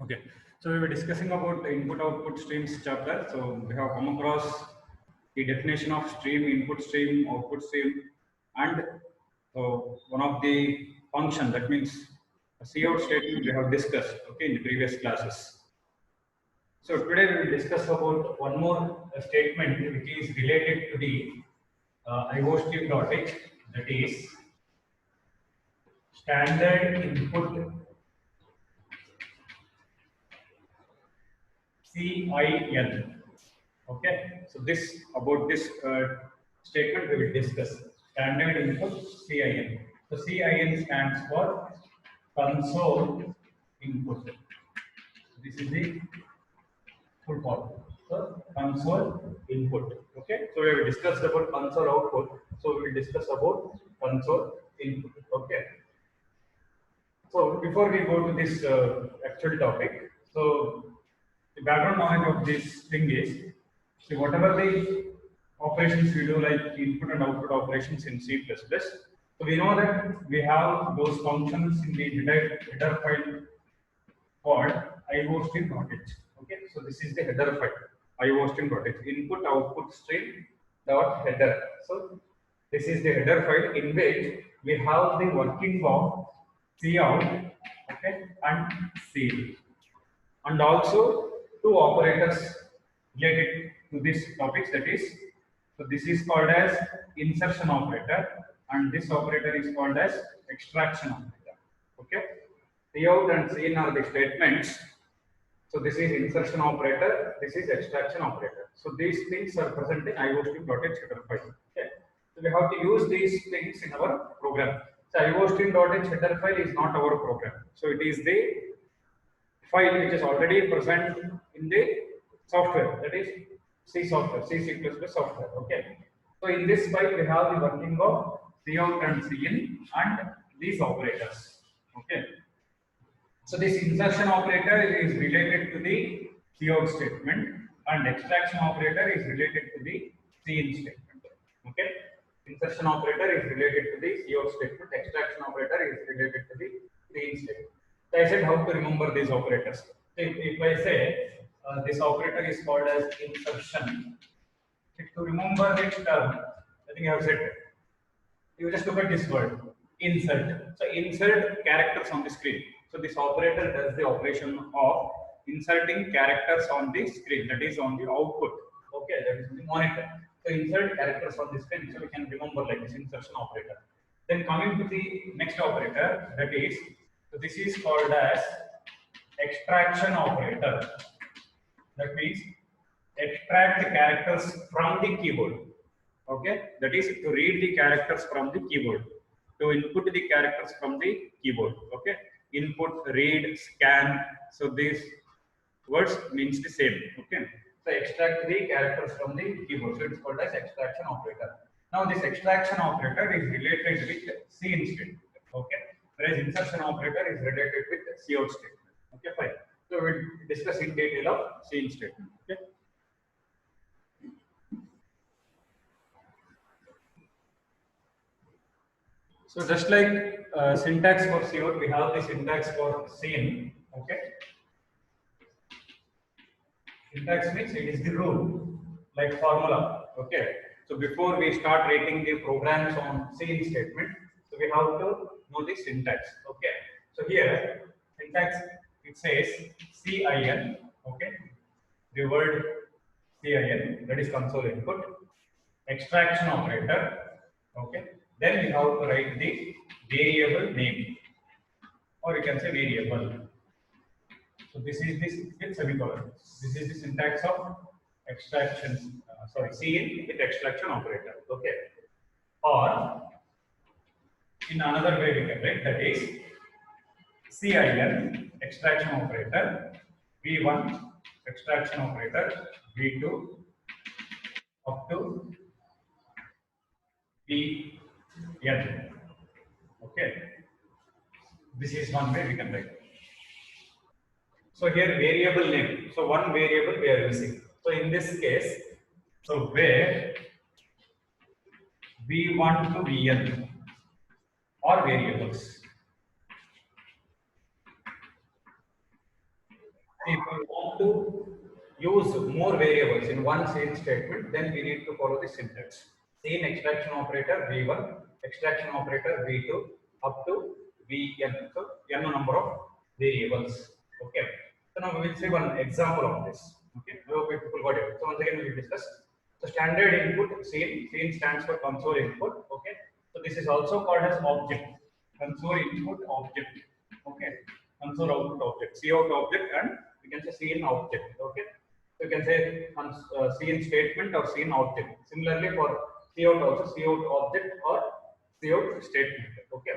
Okay, so we were discussing about the input-output streams chapter. So we have come across the definition of stream, input stream, output stream, and one of the function, that means a cout statement, we have discussed, okay, in the previous classes. So today we will discuss about one more statement which is related to the iostream.h, that is standard input CIN. Okay, so this about this statement we will discuss. Standard input CIN. So CIN stands for console input. This is the full form. So console input. Okay, so we will discuss about console output. So we will discuss about console input. Okay. So before we go to this actual topic, so the background knowledge of this thing is, see, whatever the operations we do, like input and output operations in C++, so we know that we have those functions in the header file called iostream.h. Okay, so this is the header file, iostream.h, input output stream dot header. So this is the header file in which we have the working of cout, okay, and cin, and also two operators related to this topics, that is, so this is called as insertion operator and this operator is called as extraction operator. Okay, cout and cin are the statements. So this is insertion operator, this is extraction operator. So these things are present in iostream.h header file. Okay, so we have to use these things in our program. So iostream.h header file is not our program, so it is the file which is already present in the software, that is C software, C++ software. Okay, so in this file we have the working of cout and cin and these operators. Okay, so this insertion operator is related to the cout statement and extraction operator is related to the cin statement. Okay, insertion operator is related to the cout statement, extraction operator is related to the cin statement. So I said how to remember these operators. So if I say this operator is called as insertion, to remember this term, I think I have said it. You just look at this word, insert. So insert characters on the screen. So this operator does the operation of inserting characters on the screen, that is on the output. Okay, that is the monitor. So insert characters on the screen, so we can remember like this insertion operator. Then coming to the next operator, that is, so this is called as extraction operator. That means extract the characters from the keyboard. Okay, that is to read the characters from the keyboard, to input the characters from the keyboard. Okay, input, read, scan. So these words means the same. Okay, so extract the characters from the keyboard. So it's called as extraction operator. Now this extraction operator is related with cin statement. Okay, whereas insertion operator is related with cout statement. Okay, fine. So we'll discuss in detail of cin statement. Okay. So just like syntax for cout, we have the syntax for cin. Okay. Syntax means it is the rule, like formula. Okay. So before we start writing the programs on cin statement, so we have to know the syntax. Okay. So here syntax, it says cin. Okay. The word cin, that is console input. Extraction operator. Okay. Then we have to write the variable name, or you can say variable. So this is this with semicolon. This is the syntax of extraction. Cin with extraction operator. Okay. Or in another way we can write, that is cin extraction operator, v1 extraction operator, v2 up to vn. Okay. This is one way we can write. So here variable name. So one variable we are using. So in this case, so where v1 to vn are variables. If we want to use more variables in one same statement, then we need to follow the syntax. Scene extraction operator V1, extraction operator V2, up to Vn. So n number of variables. Okay. So now we will see one example of this. Okay. I hope people got it. So once again we will discuss. So standard input scene. Scene stands for console input. Okay. So this is also called as object. Console input object. Okay. Console output object. Cout object and we can say scene object. Okay. So you can say scene statement or scene object. Similarly for cout also cout object or cout statement. Okay.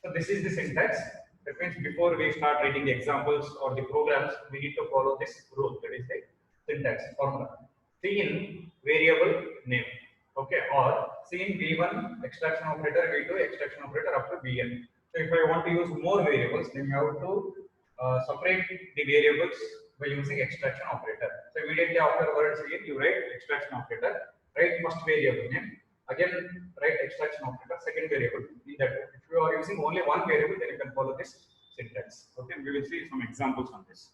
So this is the syntax. That means before we start writing the examples or the programs, we need to follow this rule. That is the syntax formula. Scene variable name. Okay. Or scene v1 extraction operator, v2 extraction operator up to vn. So if I want to use more variables, then you have to separate the variables by using extraction operator. So immediately after word scene, you write extraction operator, write first variable name, again write extraction operator, second variable. In that way. If you are using only one variable, then you can follow this syntax. Okay, we will see some examples on this.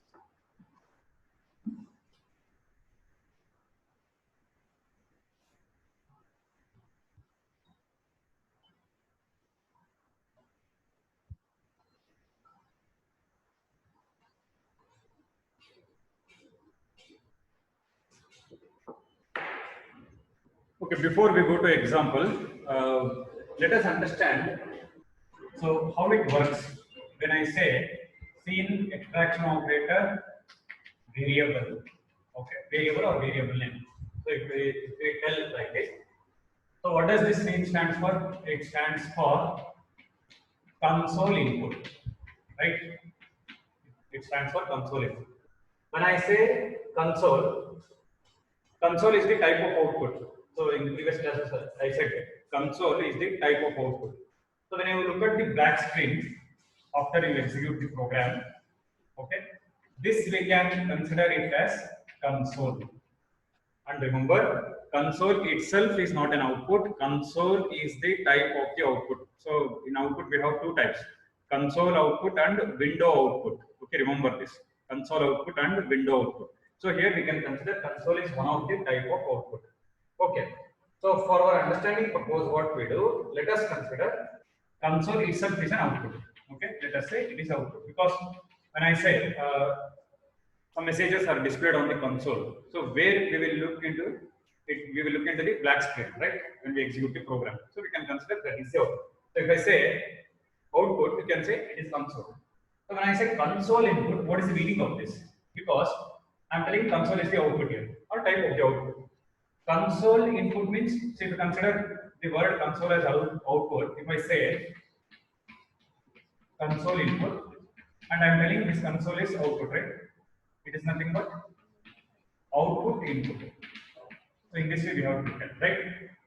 Okay, before we go to example, let us understand. So how it works when I say scene extraction operator variable, okay, variable or variable name. So if we tell like this, so what does this name stands for? It stands for console input, right? It stands for console input. When I say console, console is the type of output. So in the previous classes, I said console is the type of output. So when you look at the black screen after you execute the program, okay, this we can consider it as console. And remember, console itself is not an output. Console is the type of the output. So in output we have two types: console output and window output. Okay, remember this: console output and window output. So here we can consider console is one of the type of output. Okay. So for our understanding purpose, what we do, let us consider console itself is an output. Okay, let us say it is output because when I say some messages are displayed on the console. So where we will look into it, we will look into the black screen, right? When we execute the program. So we can consider that is the output. So if I say output, we can say it is console. So when I say console input, what is the meaning of this? Because I'm telling console is the output here, or type of the output. Console input means, so if you consider the word console as output, if I say console input, and I'm telling this console is output, right? It is nothing but output input. So in this way we have to look at, right?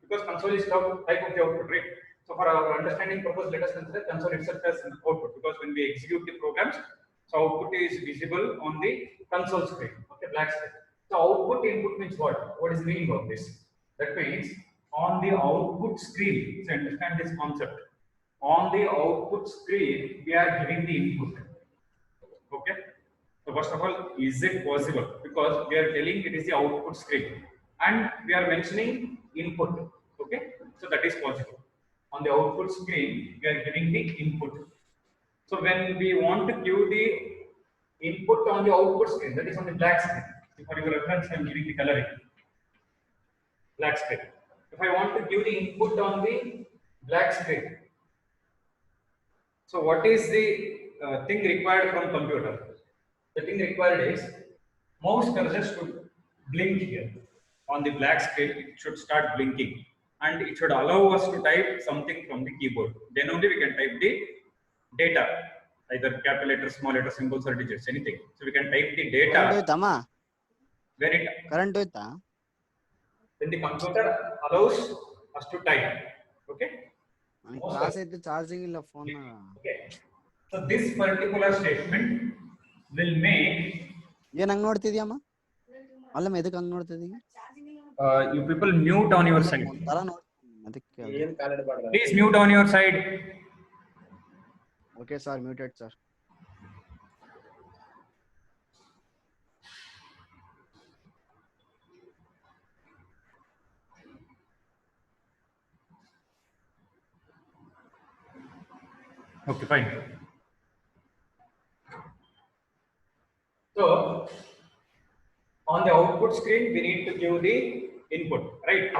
Because console is type of the output, right? So for our understanding purpose, let us consider console itself as an output because when we execute the programs, so output is visible on the console screen, okay, black screen. So output input means what? What is the meaning of this? That means on the output screen, so understand this concept. On the output screen, we are giving the input. Okay. So first of all, is it possible? Because we are telling it is the output screen and we are mentioning input. Okay. So that is possible. On the output screen, we are giving the input. So when we want to give the input on the output screen, that is on the black screen. So for your reference, I am giving the coloring. Black screen. If I want to give the input on the black screen, so what is the thing required from computer? The thing required is mouse cursor should blink here on the black screen. It should start blinking and it should allow us to type something from the keyboard. Then only we can type the data, either capital letters, small letters, symbols, or digits, anything. So we can type the data. When it current then the computer allows us to type. Okay. Charging phone. Okay. So this particular statement will make. You people mute on your side. Please mute on your side. Okay, sir. Muted, sir. Okay, fine. So on the output screen, we need to give the input, right?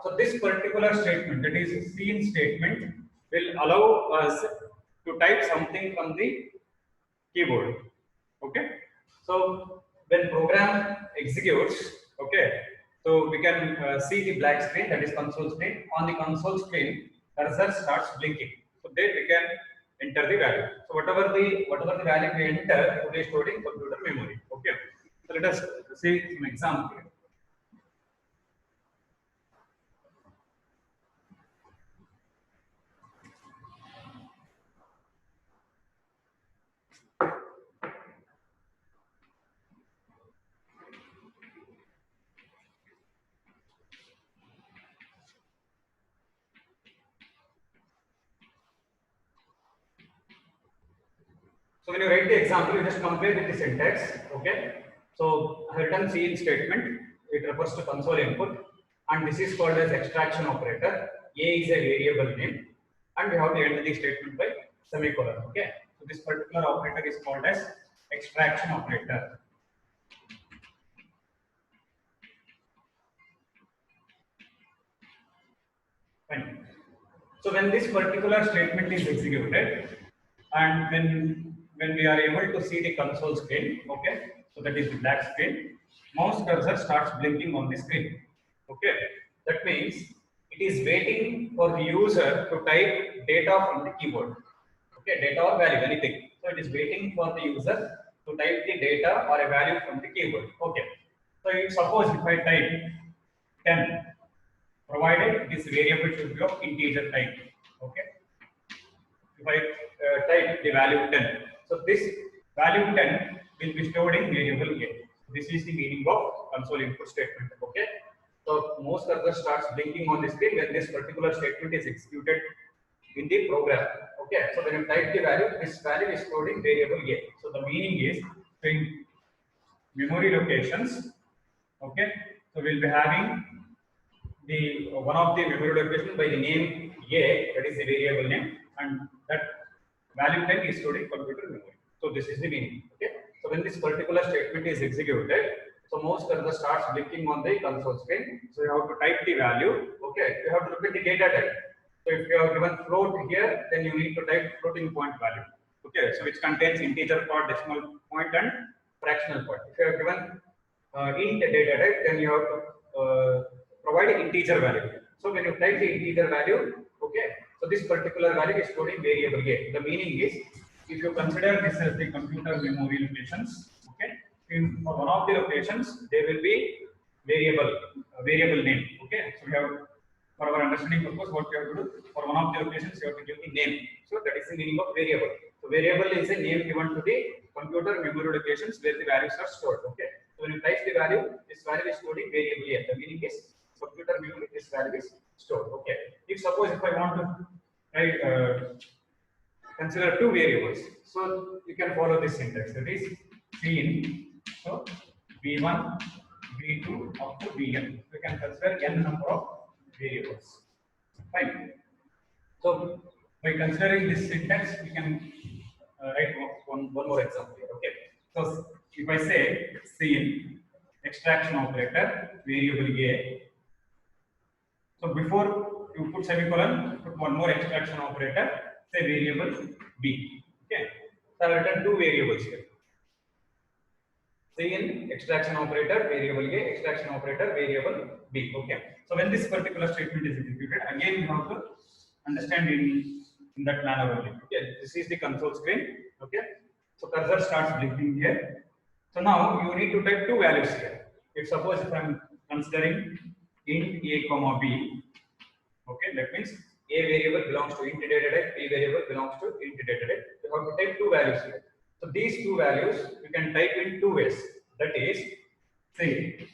So this particular statement, that is scene statement, will allow us to type something from the keyboard. Okay. So when program executes, okay, so we can see the black screen, that is console screen. On the console screen, cursor starts blinking. So there we can enter the value. So whatever the value we enter, it will be stored in computer memory. Okay. So let us see an example. So when you write the example, you just compare with the syntax. Okay. So return cin statement, it refers to console input, and this is called as extraction operator. A is a variable name, and we have to end the statement by semicolon. Okay. So this particular operator is called as extraction operator. Fine. So when this particular statement is executed, and when we are able to see the console screen, okay, so that is the black screen, mouse cursor starts blinking on the screen. Okay, that means it is waiting for the user to type data from the keyboard. Okay, data or value, anything. So it is waiting for the user to type the data or a value from the keyboard. Okay. So suppose if I type 10, provided this variable should be of integer type. Okay. If I type the value 10, so this value 10 will be stored in variable A. This is the meaning of console input statement. Okay. So mouse cursor starts blinking on the screen when this particular statement is executed in the program. Okay. So when you type the value, this value is stored in variable A. So the meaning is in memory locations. Okay. So we'll be having the one of the memory location by the name A, that is the variable name, and that value 10 is stored in computer memory. So this is the meaning. Okay. So when this particular statement is executed, so mouse cursor starts blinking on the console screen. So you have to type the value. Okay. You have to look at the data type. So if you have given float here, then you need to type floating point value. Okay. So which contains integer part, decimal point, and fractional part. If you have given int data type, then you have to provide integer value. So when you type the integer value, okay, so this particular value is stored in variable A. The meaning is, if you consider this as the computer memory locations, okay, for one of the locations there will be variable name. Okay, so we have, for our understanding purpose, what we have to do, for one of the locations you have to give the name. So that is the meaning of variable. So variable is a name given to the computer memory locations where the values are stored. Okay, so when you type the value, this value is stored in variable A. The meaning is computer memory, this value is stored. Okay. If suppose if I want to write, consider two variables, so you can follow this syntax. That is cin. So v1, v2 up to vn. We can consider n number of variables. Fine. So by considering this syntax, we can write one more example here. Okay. So if I say cin extraction operator variable a. So before you put semicolon, put one more extraction operator, say variable b. Okay. So I will return two variables here. Cin extraction operator variable a, extraction operator variable b. Okay. So when this particular statement is executed, again you have to understand in that manner only. Okay. This is the console screen. Okay. So cursor starts blinking here. So now you need to type two values here. If suppose if I am considering int a comma b, okay, that means a variable belongs to int data type, b variable belongs to int data type. You have to type two values here. So these two values you can type in two ways. That is, say,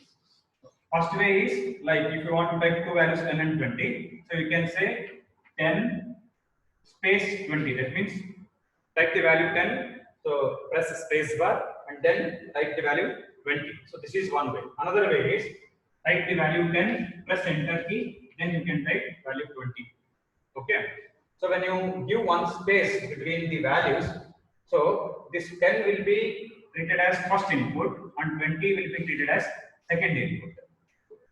first way is like if you want to type two values 10 and 20, so you can say 10 space 20. That means type the value 10, so press space bar and then type the value 20. So this is one way. Another way is type the value 10, press enter key, then you can type value 20. Okay. So when you give one space between the values, so this 10 will be treated as first input and 20 will be treated as second input.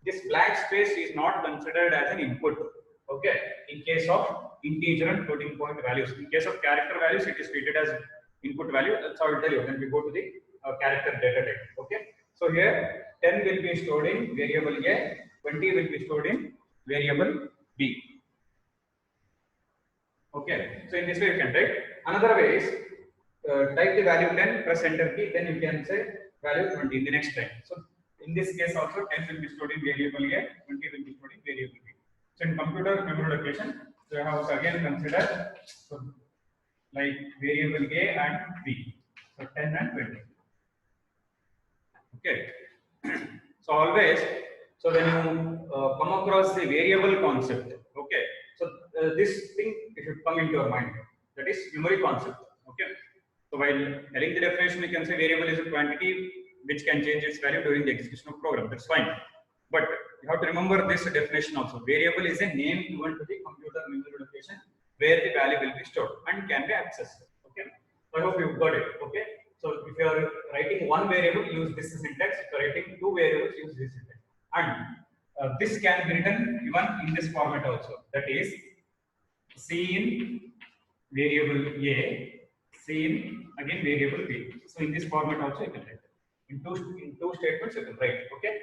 This blank space is not considered as an input. Okay, in case of integer and floating point values. In case of character values, it is treated as input value. That's how I will tell you when we go to the character data type. Okay, so here 10 will be stored in variable A, 20 will be stored in variable B. Okay, so in this way you can write. Another way is type the value 10, press enter key, then you can say value 20 in the next line. So in this case also 10 will be stored in variable A, 20 will be stored in variable B. So in computer memory location, so you have to again consider like variable A and B. So 10 and 20. Okay. So always, so when you come across the variable concept, okay, so this thing should come into your mind. That is memory concept. Okay. So while telling the definition, we can say variable is a quantity which can change its value during the execution of program. That's fine. But you have to remember this definition also. Variable is a name given to the computer memory location where the value will be stored and can be accessed. Okay. So I hope you got it. Okay. So if you are writing one variable, use this syntax. If you are writing two variables, use this syntax. And this can be written even in this format also. That is C in variable A, C in again variable B. So in this format also you can write. In two statements you can write. Okay.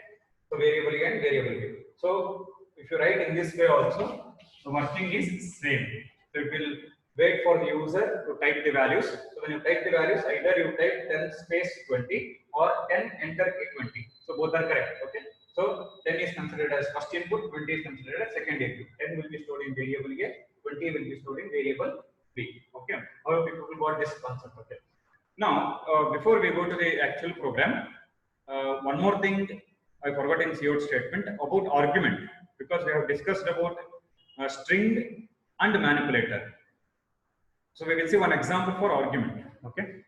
So variable A and variable B. So if you write in this way also, the working is same. So it will wait for the user to type the values. So when you type the values, either you type 10 space 20 or 10 enter key 20. So both are correct. Okay. So 10 is considered as first input, 20 is considered as second input. 10 will be stored in variable A, 20 will be stored in variable B. Okay. How people got this concept? Okay. Now, before we go to the actual program, one more thing I forgot in cout statement about argument, because we have discussed about string and manipulator. So we will see one example for argument. Okay.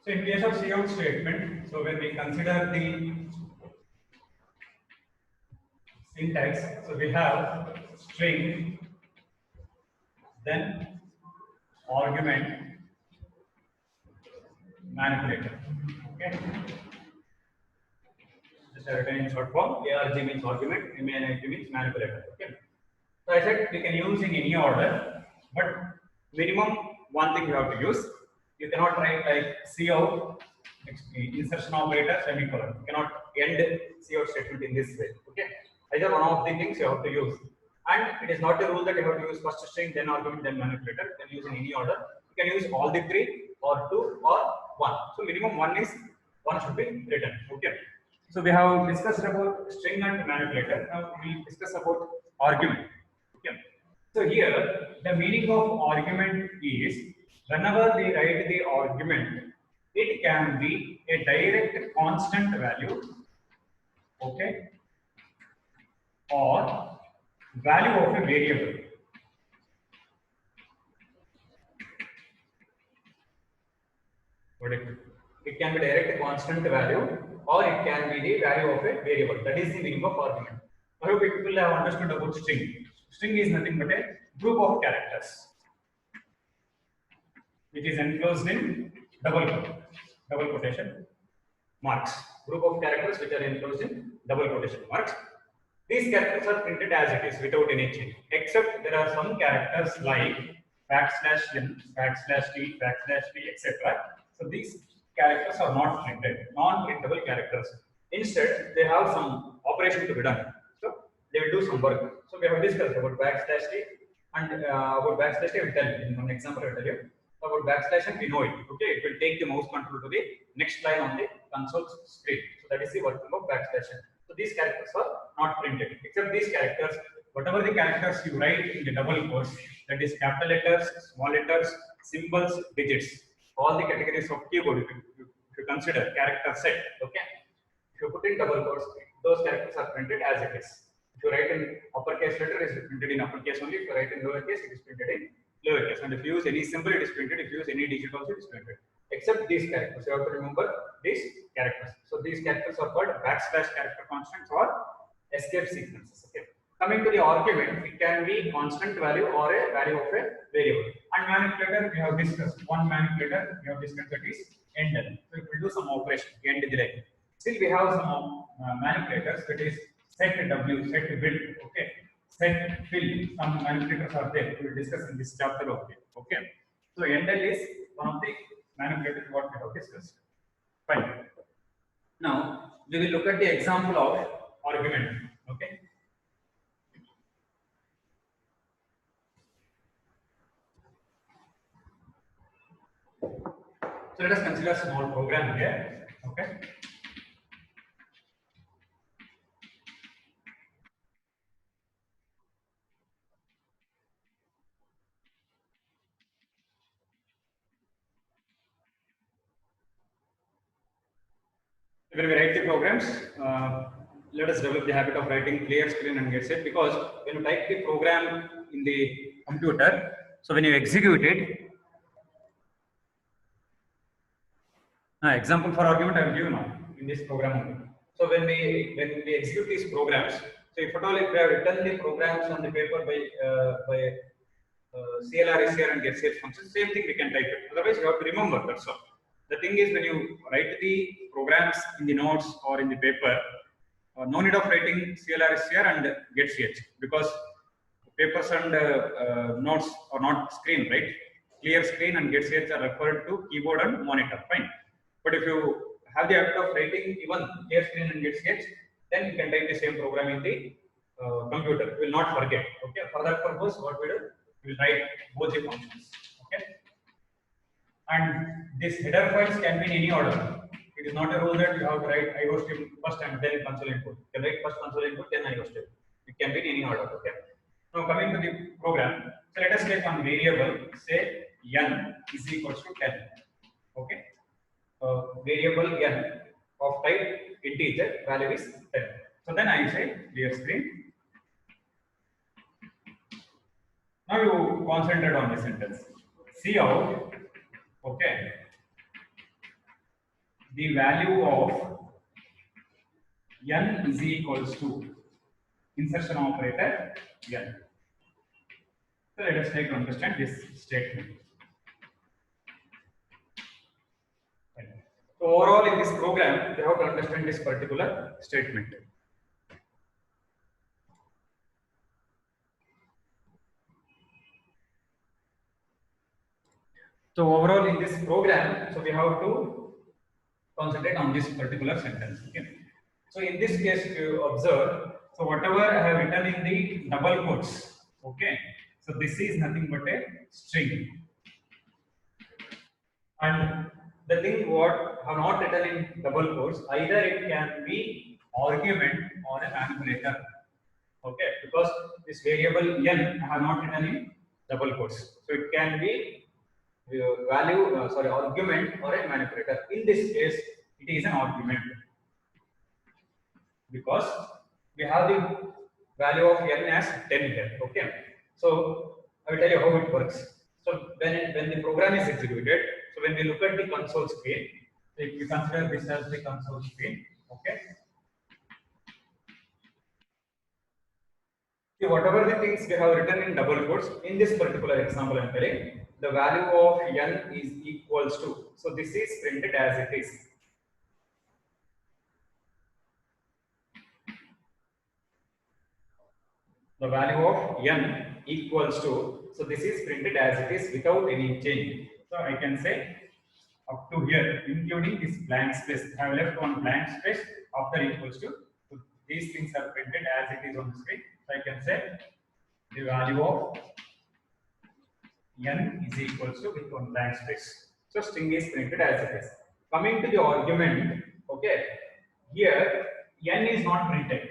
So in case of cout statement, so when we consider the syntax, so we have string, then argument, manipulator. Okay. Just written in short form. ARG means argument, MANIG means manipulator. Okay. So I said we can use in any order, but minimum one thing you have to use. You cannot write like cout insertion operator semicolon. You cannot end cout statement in this way. Okay. Either one of the things you have to use. And it is not a rule that you have to use first string, then argument, then manipulator. You can use in any order. You can use all the three, or two, or one. So minimum one should be written. Okay. So we have discussed about string and manipulator. Now we will discuss about argument. Okay. So here the meaning of argument is whenever we write the argument, it can be a direct constant value. Okay. Or value of a variable. It can be direct constant value or it can be the value of a variable. That is the meaning of argument. I hope people have understood about string. String is nothing but a group of characters which is enclosed in double quotation marks. Group of characters which are enclosed in double quotation marks. These characters are printed as it is without any change, except there are some characters like \n, \t, \p, etc. So these characters are not printed, non-printable characters. Instead, they have some operation to be done. So they will do some work. So we have discussed about \t and about \t I will tell you. In one example, I will tell you about \n. We know it. Okay, it will take the mouse control to the next line on the console screen. So that is the working of \n. So these characters are not printed, except these characters whatever the characters you write in the double quotes, that is capital letters, small letters, symbols, digits, all the categories of keyboard, if you consider character set, okay, if you put in double quotes, those characters are printed as it is. If you write in uppercase letter, it is printed in uppercase only. If you write in lowercase, it is printed in lowercase. And if you use any symbol, it is printed. If you use any digit also, it is printed. Except these characters, you have to remember these characters. So these characters are called backslash character constants or escape sequences. Okay. Coming to the argument, it can be constant value or a value of a variable. And manipulator, we have discussed one manipulator. We have discussed that is end. So it will do some operation end delay. Still, we have some manipulators, that is set W, set build, okay, set fill. Some manipulators are there. We will discuss in this chapter. Okay. So endl is one of the manipulators what we have discussed. Fine. Now we will look at the example of argument. Okay. So let us consider a small program here. Okay. When we write the programs, let us develop the habit of writing clear screen and get set, because when you type the program in the computer, so when you execute it, example for argument I will give now in this program only. So when we execute these programs, so if at all if we have written the programs on the paper by CLR is here and get set functions, same thing we can type it. Otherwise, you have to remember, that's all. The thing is, when you write the programs in the notes or in the paper, no need of writing CLR is here and get ch, because papers and notes are not screen, right? Clear screen and get ch are referred to keyboard and monitor, fine. But if you have the habit of writing even clear screen and get ch, then you can type the same program in the computer. You will not forget. Okay. For that purpose, what we do? We will write both the functions. Okay. And these header files can be in any order. It is not a rule that you have to write IOStream first and then console input. You can write first console input, then IOStream. It can be in any order. Okay. Now coming to the program, so let us take one variable. Say n is equals to 10. Okay. Variable n of type integer, value is 10. So then I say clear screen. Now you concentrate on the sentence. See out, okay, the value of n is equals to insertion operator n. So let us try to understand this statement. So overall in this program, you have to understand this particular statement. So overall in this program, so we have to concentrate on this particular sentence. Okay. So in this case, if you observe, so whatever I have written in the double quotes, okay. So this is nothing but a string. And the thing what I have not written in double quotes, either it can be argument or a manipulator. Okay, because this variable n I have not written in double quotes, so it can be argument or a manipulator. In this case, it is an argument because we have the value of n as 10 here. Okay, so I will tell you how it works. So when the program is executed, so when we look at the console screen, so if we consider this as the console screen, okay. See, whatever the things we have written in double quotes, in this particular example I am telling, the value of n is equals to, so this is printed as it is. The value of n equals to, so this is printed as it is without any change. So I can say up to here, including this blank space. I have left one blank space after equals to. So these things are printed as it is on the screen. So I can say the value of n is equals to with one blank space. So string is printed as it is. Coming to the argument, okay, here n is not printed.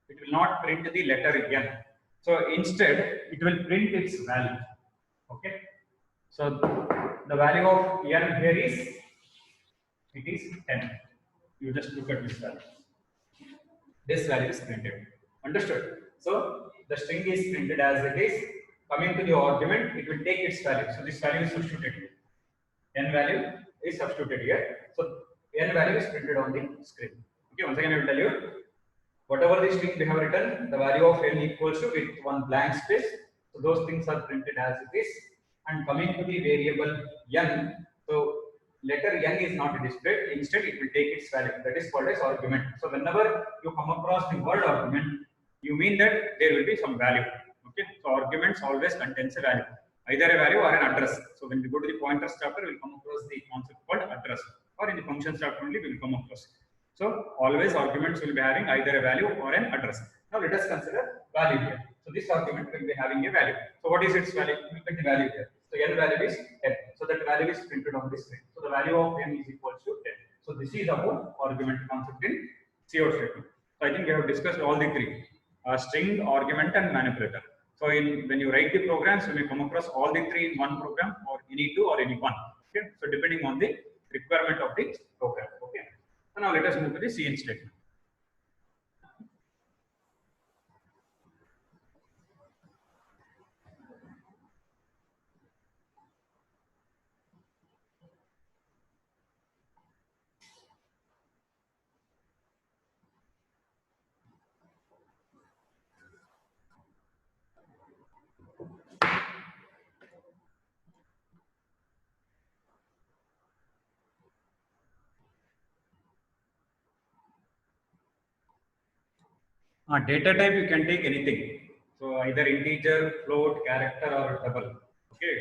It will not print the letter n. So instead, it will print its value. Okay. So the value of n here is, it is 10. You just look at this value. This value is printed. Understood? So the string is printed as it is. Coming to the argument, it will take its value. So this value is substituted here. N value is substituted here. So n value is printed on the screen. Okay, once again I will tell you, whatever the string we have written, the value of n equals to with one blank space. So those things are printed as it is. And coming to the variable n, so letter n is not displayed. Instead, it will take its value. That is called as argument. So whenever you come across the word argument, you mean that there will be some value. Okay. So arguments always contains a value, either a value or an address. So when we go to the pointers chapter, we will come across the concept called address, or in the functions chapter only we will come across. So always arguments will be having either a value or an address. Now let us consider value here. So this argument will be having a value. So what is its value? Look at the value here. So n value is 10. So that value is printed on the screen. So the value of n is equal to 10. So this is about argument concept in COUT statement. So I think we have discussed all the three: string, argument, and manipulator. So when you write the programs, you may come across all the three in one program, or any two, or any one. Okay. So depending on the requirement of the program. Okay. So now let us move to the CN statement. Data type, you can take anything. So either integer, float, character, or double. Okay.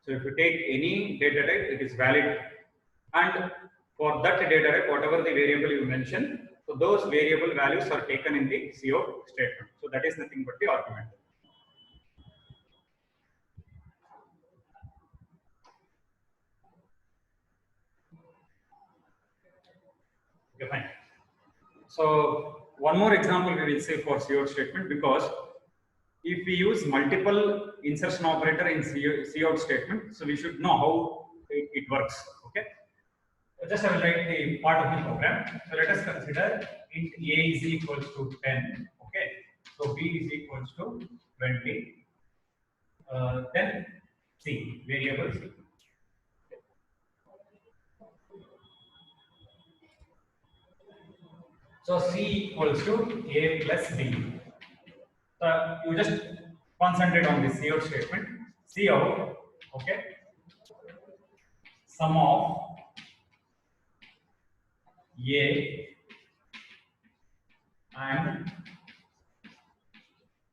So if you take any data type, it is valid. And for that data type, whatever the variable you mention, so those variable values are taken in the CO statement. So that is nothing but the argument. Okay, fine. So one more example we will say for CO statement, because if we use multiple insertion operator in COUT statement, so we should know how it works. Okay. So just I will write the part of the program. So let us consider int a is equals to 10. Okay. So b is equals to 20. Then c, variable c. So c equals to a plus b. You just concentrate on the COUT statement. COUT, okay, sum of A and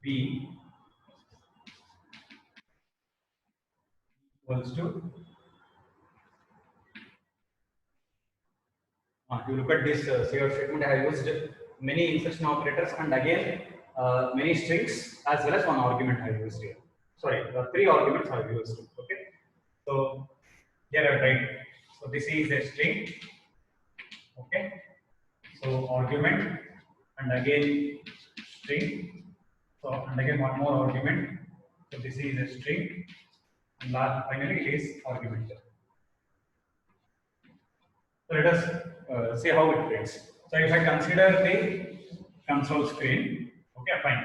B equals to, you look at this COUT statement, I have used many insertion operators and again many strings as well as one argument I have used here. Sorry, three arguments I have used. Okay, so here I write. So this is a string. Okay, so argument and again string. So and again one more argument. So this is a string and last finally it is argument. So let us see how it prints. So if I consider the console screen, okay, fine.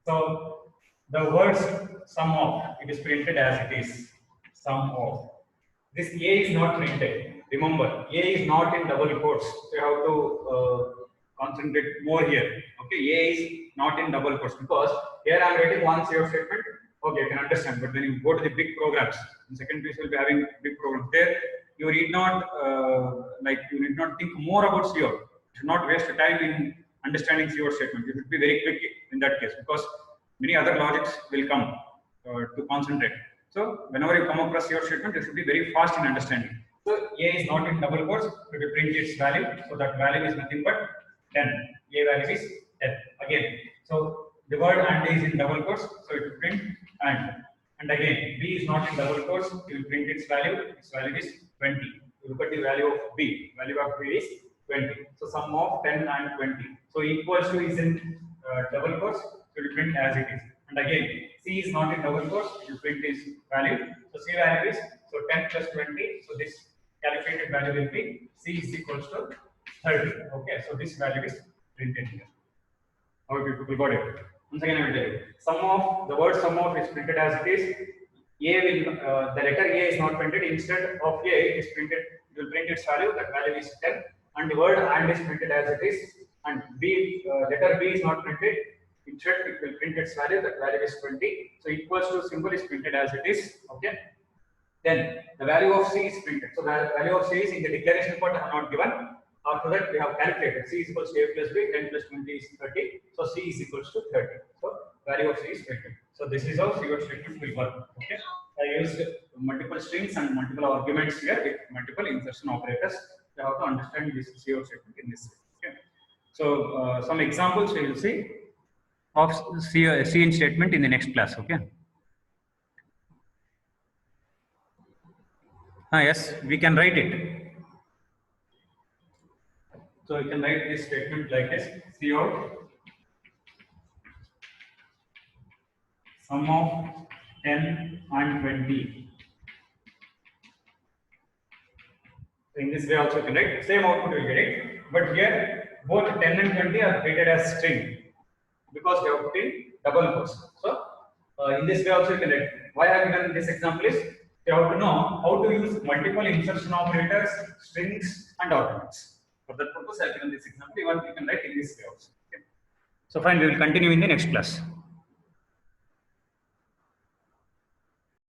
So the words sum of, it is printed as it is, sum of. This A is not printed. Remember, A is not in double quotes. So you have to concentrate more here. Okay, A is not in double quotes because here I am writing one COUT statement. Okay, you can understand. But when you go to the big programs, in second place will be having big programs. There you need not you need not think more about COUT. You should not waste time in understanding COUT statement. You should be very quick in that case because many other logics will come to concentrate. So whenever you come across COUT statement, you should be very fast in understanding. So A is not in double quotes, so to print its value. So that value is nothing but 10. A value is 10. Again, so the word and is in double quotes, so it will print and. And again, B is not in double quotes, it will print its value. Its value is 20. You look at the value of B. Value of B is 20. So sum of 10 and 20. So equals to is in double quotes, so it will print as it is. And again, C is not in double quotes, it will print this value. So C value is, so 10 plus 20, so this calculated value will be C is equals to 30. Okay, so this value is printed here. How people got it? Once again, I will tell you. Sum of, the word sum of is printed as it is. A will, the letter A is not printed. Instead of A, it is printed, it will print its value, that value is 10. And the word and is printed as it is. And B, letter B is not printed. Instead, it will print its value, that value is 20. So equals to symbol is printed as it is. Okay. Then the value of C is printed. So the value of C is in the declaration part I have not given. After that, we have calculated C is equals to A plus B, 10 plus 20 is 30. So C is equals to 30. So value of C is printed. So this is how COUT statement will work. Okay. I used multiple strings and multiple arguments here with multiple insertion operators. You have to understand this COUT statement in this way. Okay. So some examples we will see of CIN statement in the next class. Okay. Yes, we can write it. So you can write this statement like this: COUT sum of 10 and 20. So in this way also you can write, same output you will get it, but here both 10 and 20 are treated as string because they have put in double quotes. So in this way also you can write. Why I have given this example is you have to know how to use multiple insertion operators, strings and arguments. For that purpose I have given this example. Even you can write in this way also. Okay. So fine, we will continue in the next class.